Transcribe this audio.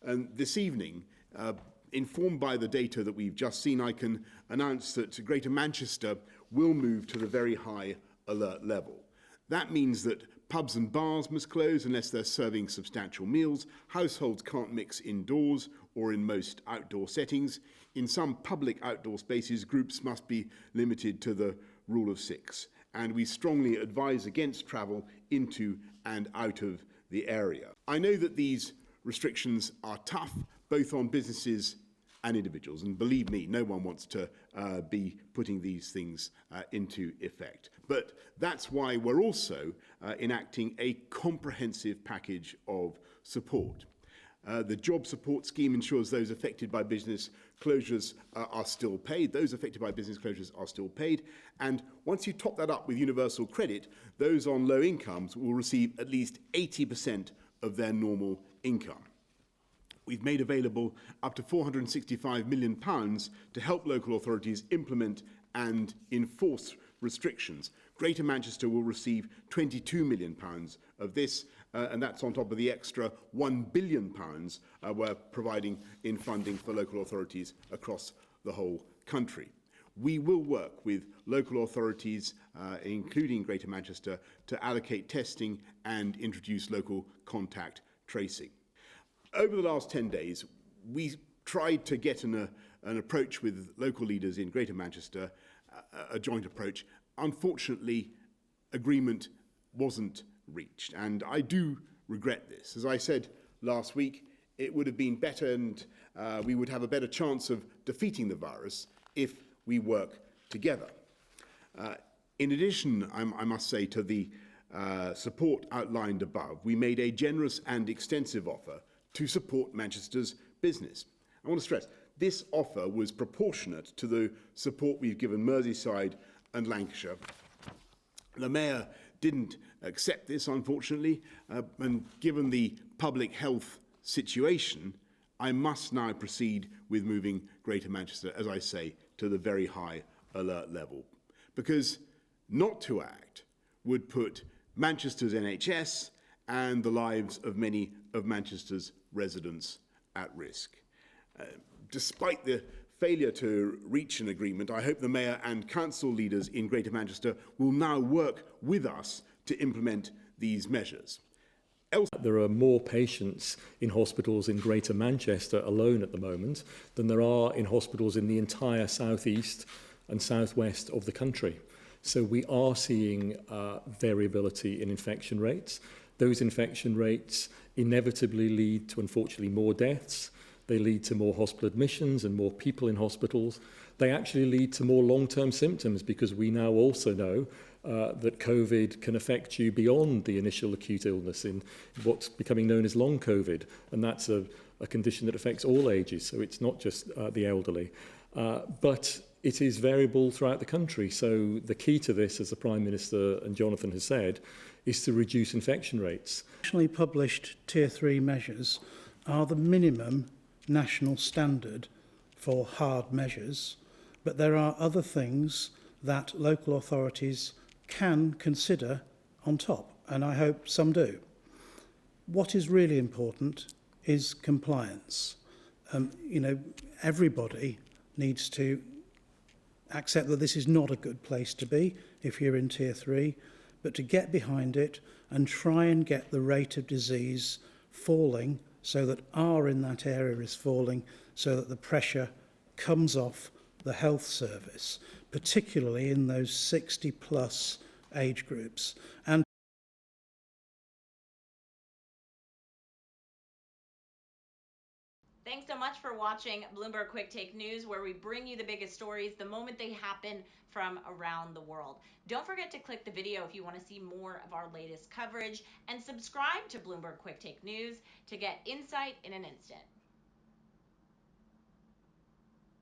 And this evening, informed by the data that we've just seen, I can announce that Greater Manchester will move to the very high alert level. That means that pubs and bars must close unless they're serving substantial meals. Households can't mix indoors or in most outdoor settings. In some public outdoor spaces, groups must be limited to the rule of 6. And we strongly advise against travel into and out of the area. I know that these restrictions are tough, both on businesses and individuals. And believe me, no one wants to be putting these things into effect. But that's why we're also enacting a comprehensive package of support. The job support scheme ensures those affected by business closures are still paid. Those affected by business closures are still paid. And once you top that up with universal credit, those on low incomes will receive at least 80% of their normal income. We've made available up to £465 million to help local authorities implement and enforce restrictions. Greater Manchester will receive £22 million of this, and that's on top of the extra £1 billion we're providing in funding for local authorities across the whole country. We will work with local authorities, including Greater Manchester, to allocate testing and introduce local contact tracing. Over the last 10 days, we tried to get an approach with local leaders in Greater Manchester, a joint approach. Unfortunately, agreement wasn't reached, and I do regret this. As I said last week, it would have been better and we would have a better chance of defeating the virus if we work together. In addition, I must say, to the support outlined above, we made a generous and extensive offer to support Manchester's business. I want to stress, this offer was proportionate to the support we've given Merseyside and Lancashire. The Mayor didn't accept this, unfortunately, and given the public health situation, I must now proceed with moving Greater Manchester, as I say, to the very high alert level. Because not to act would put Manchester's NHS and the lives of many of Manchester's residents at risk. Despite the failure to reach an agreement, I hope the Mayor and Council leaders in Greater Manchester will now work with us to implement these measures. There are more patients in hospitals in Greater Manchester alone at the moment than there are in hospitals in the entire southeast and southwest of the country. So we are seeing variability in infection rates. Those infection rates inevitably lead to, unfortunately, more deaths. They lead to more hospital admissions and more people in hospitals. They actually lead to more long-term symptoms, because we now also know that COVID can affect you beyond the initial acute illness in what's becoming known as long COVID. And that's a condition that affects all ages, so it's not just the elderly. But it is variable throughout the country. So the key to this, as the Prime Minister and Jonathan has said, is to reduce infection rates. Nationally published Tier 3 measures are the minimum national standard for hard measures, but there are other things that local authorities can consider on top, and I hope some do. What is really important is compliance. Everybody needs to accept that this is not a good place to be if you're in Tier 3, but to get behind it and try and get the rate of disease falling so that R in that area is falling, so that the pressure comes off the health service, particularly in those 60+ age groups. And thanks so much for watching Bloomberg Quick Take News, where we bring you the biggest stories the moment they happen from around the world. Don't forget to click the video if you want to see more of our latest coverage, and subscribe to Bloomberg Quick Take News to get insight in an instant.